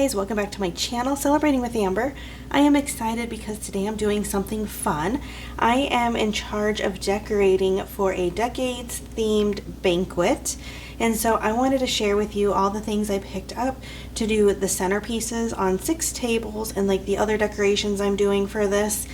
guys, welcome back to my channel, Celebrating with Amber. I am excited because today I'm doing something fun. I am in charge of decorating for a decades themed banquet. And so I wanted to share with you all the things I picked up to do the centerpieces on 6 tables and like the other decorations I'm doing for this.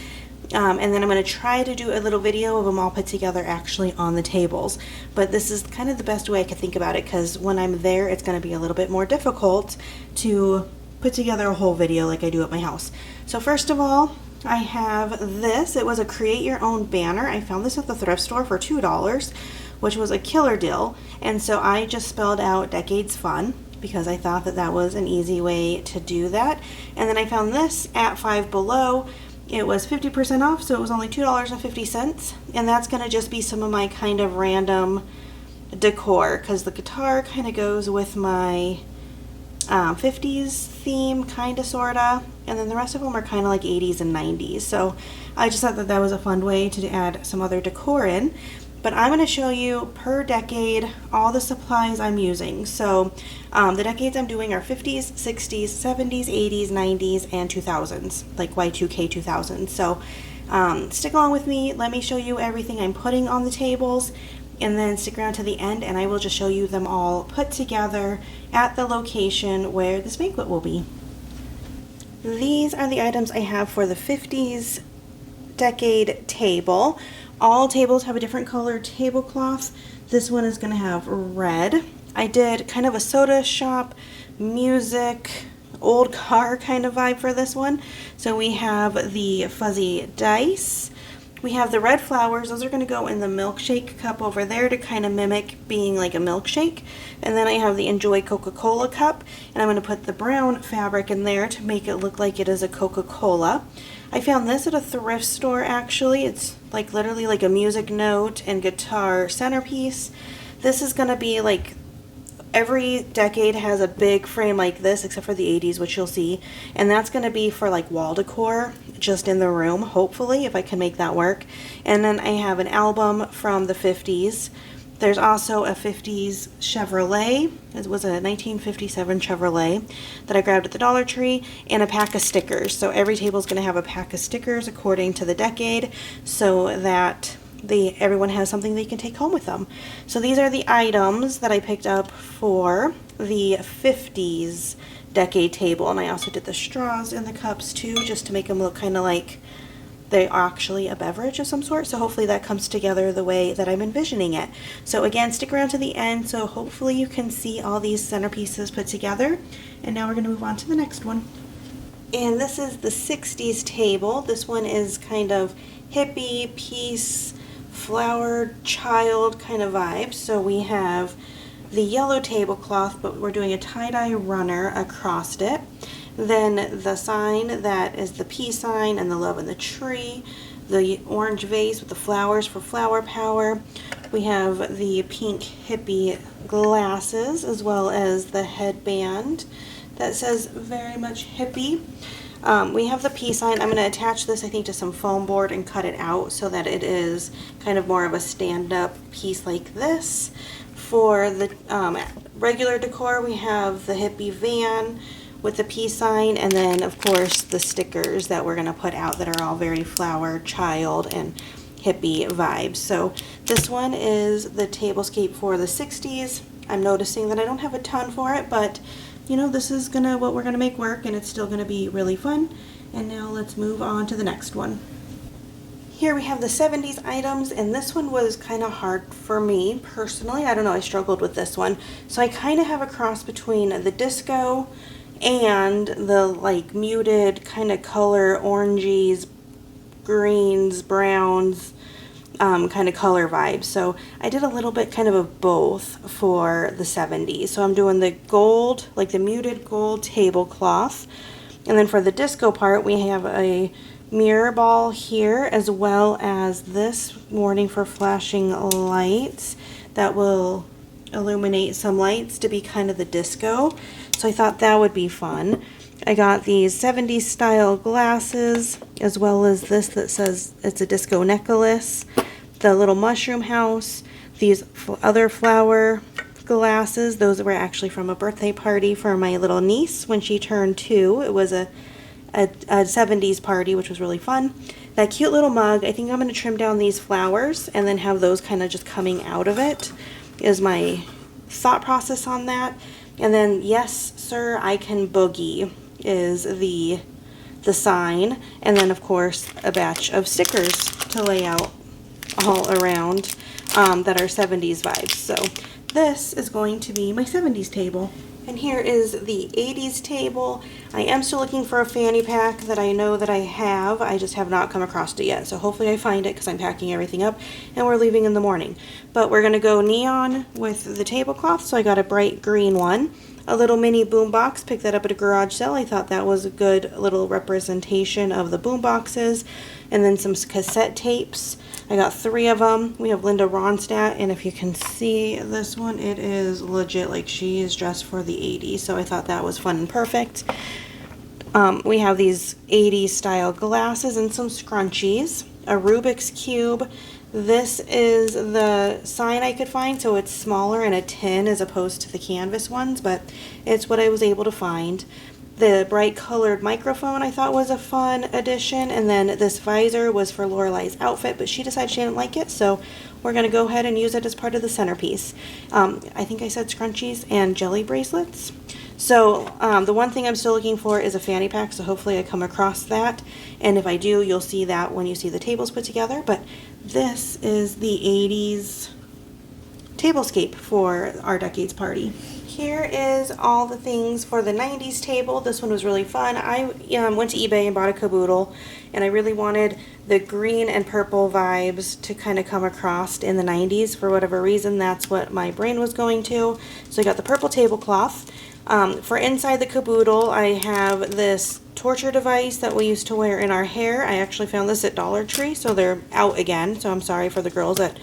And then I'm going to try to do a little video of them all put together actually on the tables. But this is kind of the best way I could think about it, because when I'm there it's going to be a little bit more difficult to put together a whole video like I do at my house. So first of all, I have this. It was a create your own banner. I found this at the thrift store for $2, which was a killer deal. And so I just spelled out Decades Fun because I thought that that was an easy way to do that. And then I found this at Five Below. It was 50% off, so it was only $2.50, and that's going to just be some of my kind of random decor, because the guitar kind of goes with my 50s theme, kind of, sort of, and then the rest of them are kind of like 80s and 90s, so I just thought that that was a fun way to add some other decor in. But I'm going to show you per decade all the supplies I'm using. So the decades I'm doing are 50s, 60s, 70s, 80s, 90s, and 2000s, like Y2K 2000s. So stick along with me. Let me show you everything I'm putting on the tables, and then stick around to the end and I will just show you them all put together at the location where this banquet will be. These are the items I have for the 50s decade table. All tables have a different colored tablecloth. This one is going to have red. I did kind of a soda shop, music, old car kind of vibe for this one. So we have the fuzzy dice. We have the red flowers. Those are going to go in the milkshake cup over there to kind of mimic being like a milkshake. And then I have the Enjoy Coca-Cola cup. And I'm going to put the brown fabric in there to make it look like it is a Coca-Cola. I found this at a thrift store actually. It's like literally like a music note and guitar centerpiece. This is going to be like, every decade has a big frame like this except for the 80s, which you'll see. And that's going to be for like wall decor just in the room, hopefully, if I can make that work. And then I have an album from the 50s. There's also a 50s Chevrolet. It was a 1957 Chevrolet that I grabbed at the Dollar Tree, and a pack of stickers. So every table is going to have a pack of stickers according to the decade, so that everyone has something they can take home with them. So these are the items that I picked up for the 50s decade table, and I also did the straws in the cups too, just to make them look kind of like they're actually a beverage of some sort. So hopefully that comes together the way that I'm envisioning it. So again, stick around to the end so hopefully you can see all these centerpieces put together. And now we're going to move on to the next one. And this is the 60s table. This one is kind of hippie, peace, flower, child kind of vibe. So we have the yellow tablecloth, but we're doing a tie-dye runner across it. Then the sign that is the peace sign and the love in the tree. The orange vase with the flowers for flower power. We have the pink hippie glasses, as well as the headband that says very much hippie. We have the peace sign. I'm going to attach this, I think, to some foam board and cut it out so that it is kind of more of a stand-up piece like this. For the regular decor, we have the hippie van with the peace sign, and then of course the stickers that we're going to put out that are all very flower, child, and hippie vibes. So this one is the tablescape for the 60s. I'm noticing that I don't have a ton for it, but you know, this is what we're gonna make work, and it's still gonna be really fun. And now let's move on to the next one. Here we have the 70s items, and this one was kind of hard for me personally. I don't know, I struggled with this one. So I kind of have a cross between the disco and the like muted kind of color, oranges, greens, browns, kind of color vibe. So I did a little bit kind of both for the 70s. So I'm doing the gold, like the muted gold tablecloth. And then for the disco part, we have a mirror ball here, as well as this warning for flashing lights that will illuminate some lights to be kind of the disco. So I thought that would be fun. I got these 70s style glasses, as well as this that says it's a disco necklace, the little mushroom house, these other flower glasses. Those were actually from a birthday party for my little niece when she turned 2. It was a 70s party, which was really fun. That cute little mug, I think I'm going to trim down these flowers and then have those kind of just coming out of it, is my thought process on that. And then, yes, sir, I can boogie is the sign. And then, of course, a batch of stickers to lay out all around that are 70s vibes. So this is going to be my 70s table. And here is the 80s table. I am still looking for a fanny pack that I know that I have. I just have not come across it yet. So hopefully I find it because I'm packing everything up and we're leaving in the morning. But we're going to go neon with the tablecloth. So I got a bright green one. A little mini boom box. Picked that up at a garage sale. I thought that was a good little representation of the boom boxes. And then some cassette tapes. I got 3 of them. We have Linda Ronstadt, and if you can see this one, it is legit like she is dressed for the 80s, so I thought that was fun and perfect. We have these 80s style glasses and some scrunchies, a Rubik's Cube. This is the sign I could find, so it's smaller in a tin as opposed to the canvas ones, but it's what I was able to find. The bright colored microphone I thought was a fun addition, and then this visor was for Lorelei's outfit, but she decided she didn't like it, so we're going to go ahead and use it as part of the centerpiece. I think I said scrunchies and jelly bracelets. So the one thing I'm still looking for is a fanny pack, so hopefully I come across that, and if I do, you'll see that when you see the tables put together. But this is the 80s tablescape for our decades party. Here is all the things for the 90s table. This one was really fun. I went to eBay and bought a caboodle, and I really wanted the green and purple vibes to kind of come across in the 90s. For whatever reason, that's what my brain was going to. So I got the purple tablecloth. For inside the caboodle, I have this torture device that we used to wear in our hair. I actually found this at Dollar Tree, so they're out again. So I'm sorry for the girls that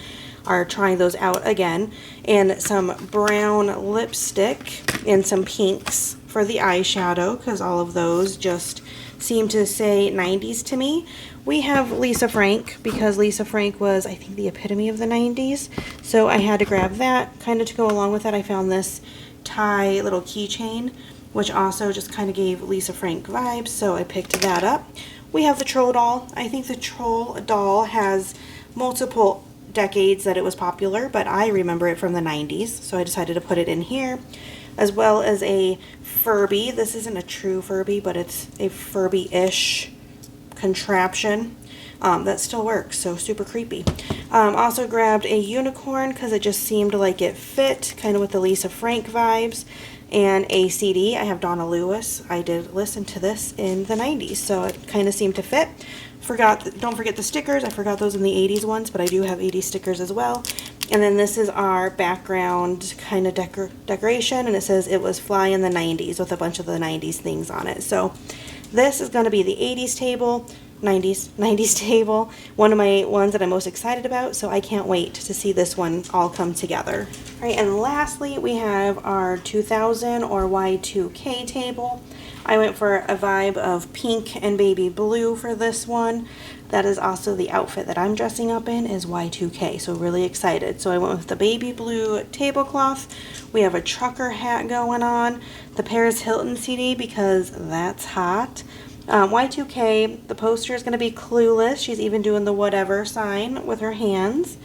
are trying those out again. And some brown lipstick and some pinks for the eyeshadow, because all of those just seem to say 90s to me. We have Lisa Frank, because Lisa Frank was, I think, the epitome of the 90s. So I had to grab that. Kind of to go along with that, I found this tie little keychain, which also just kind of gave Lisa Frank vibes, so I picked that up. We have the troll doll. I think the troll doll has multiple decades that it was popular, but I remember it from the 90s, so I decided to put it in here, as well as a Furby. This isn't a true Furby, but it's a Furby-ish contraption that still works, so super creepy. Also grabbed a unicorn because it just seemed like it fit kind of with the Lisa Frank vibes, and a CD. I have Donna Lewis. I did listen to this in the 90s, so it kind of seemed to fit. Don't forget the stickers. I forgot those in the 80s ones, but I do have 80s stickers as well. And then this is our background kind of decoration, and it says it was fly in the 90s with a bunch of the 90s things on it. So this is going to be the 80s table, 90s table, one of my ones that I'm most excited about, so I can't wait to see this one all come together. All right, and lastly, we have our 2000 or Y2K table. I went for a vibe of pink and baby blue for this one. That is also the outfit that I'm dressing up in, is Y2K, so really excited. So I went with the baby blue tablecloth. We have a trucker hat going on, the Paris Hilton CD because that's hot. Y2K, the poster is going to be Clueless. She's even doing the whatever sign with her hands.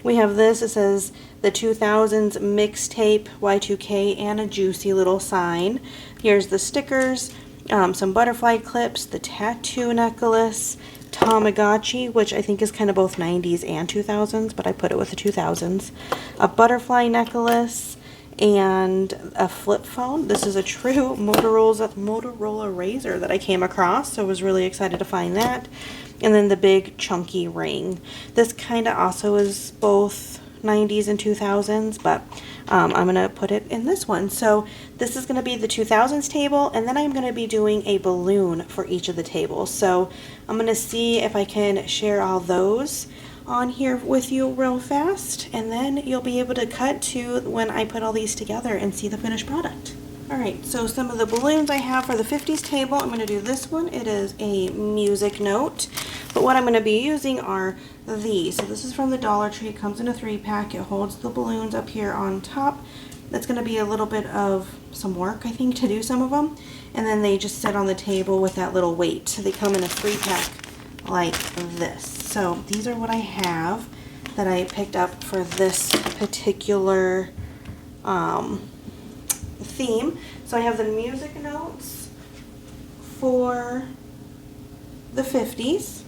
We have this, it says the 2000s mixtape Y2K and a juicy little sign. Here's the stickers, some butterfly clips, the tattoo necklace, Tamagotchi, which I think is kind of both 90s and 2000s, but I put it with the 2000s. A butterfly necklace and a flip phone. This is a true Motorola Razr that I came across, so I was really excited to find that. And then the big chunky ring. This kind of also is both 90s and 2000s, but I'm going to put it in this one. So this is going to be the 2000s table, and then I'm going to be doing a balloon for each of the tables. So I'm going to see if I can share all those on here with you real fast, and then you'll be able to cut to when I put all these together and see the finished product. Alright, so some of the balloons I have for the 50s table, I'm going to do this one. It is a music note, but what I'm going to be using are these. So this is from the Dollar Tree. It comes in a 3-pack. It holds the balloons up here on top, That's going to be a little bit of some work, I think, to do some of them. And then they just sit on the table with that little weight. They come in a 3-pack like this. So these are what I have that I picked up for this particular theme. So I have the music notes for the 50s.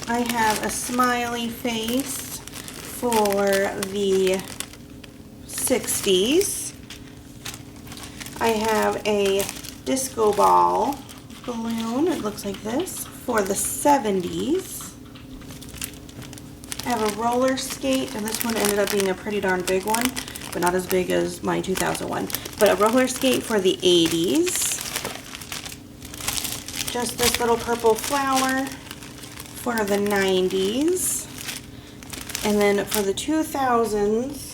I have a smiley face for the 60s. I have a disco ball balloon, it looks like this, for the 70s. I have a roller skate, and this one ended up being a pretty darn big one, but not as big as my 2001. But a roller skate for the 80s. Just this little purple flower for the 90s. And then for the 2000s,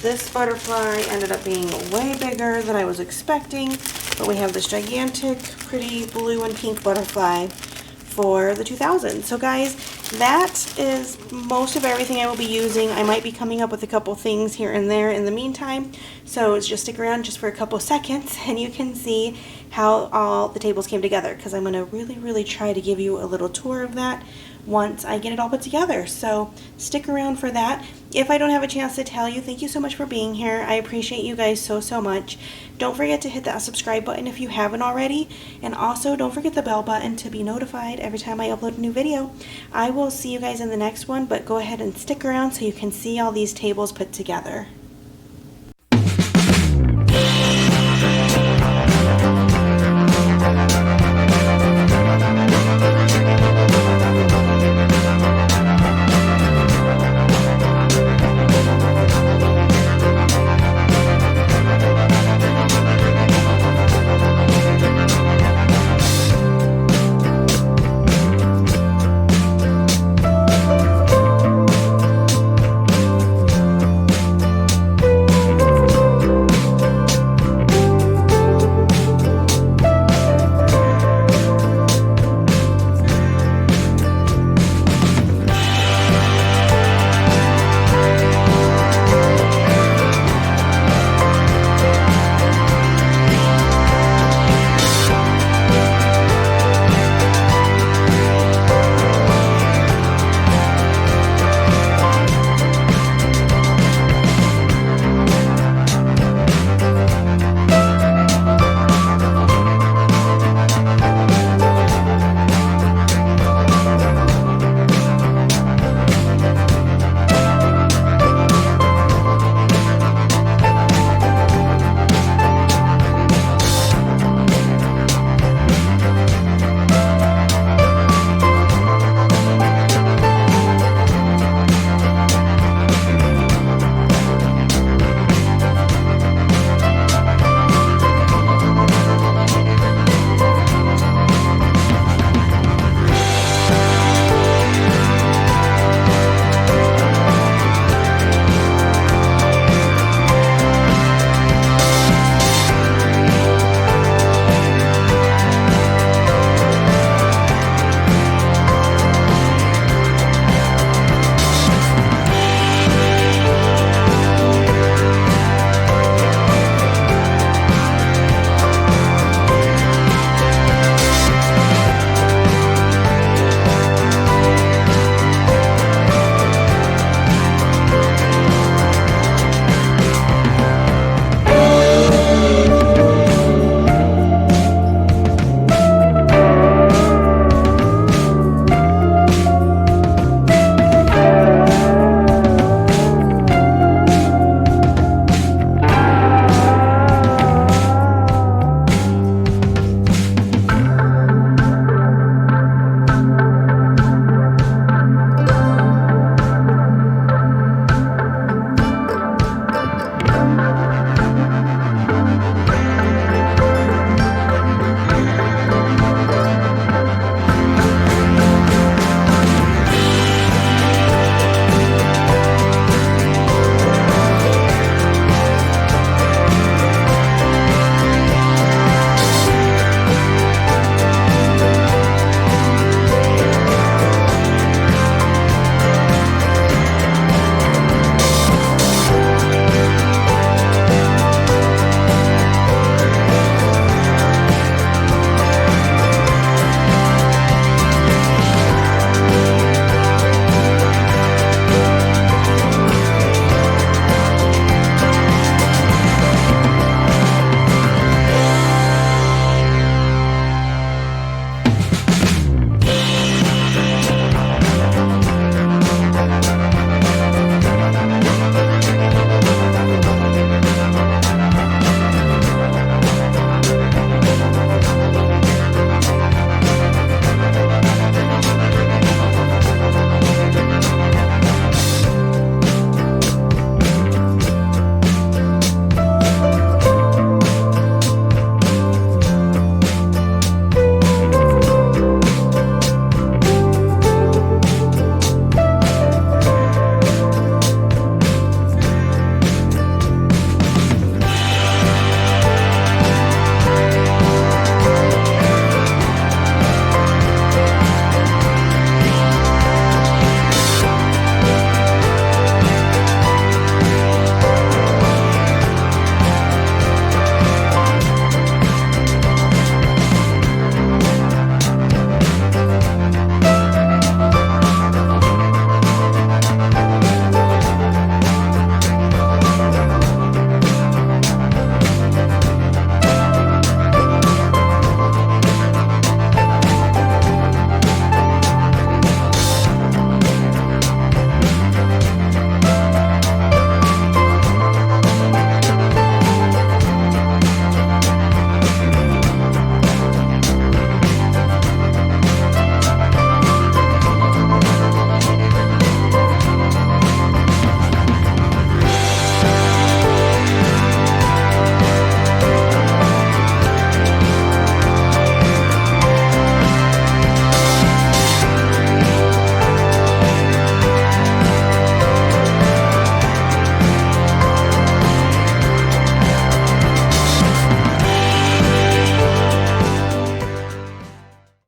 this butterfly ended up being way bigger than I was expecting, but we have this gigantic, pretty blue and pink butterfly for the 2000s. So guys, that is most of everything I will be using. I might be coming up with a couple things here and there in the meantime, so just stick around just for a couple seconds and you can see how all the tables came together, because I'm going to really try to give you a little tour of that once I get it all put together. So stick around for that. If I don't have a chance to tell you, thank you so much for being here. I appreciate you guys so much. Don't forget to hit that subscribe button if you haven't already, and also don't forget the bell button to be notified every time I upload a new video. I will see you guys in the next one, but go ahead and stick around so you can see all these tables put together.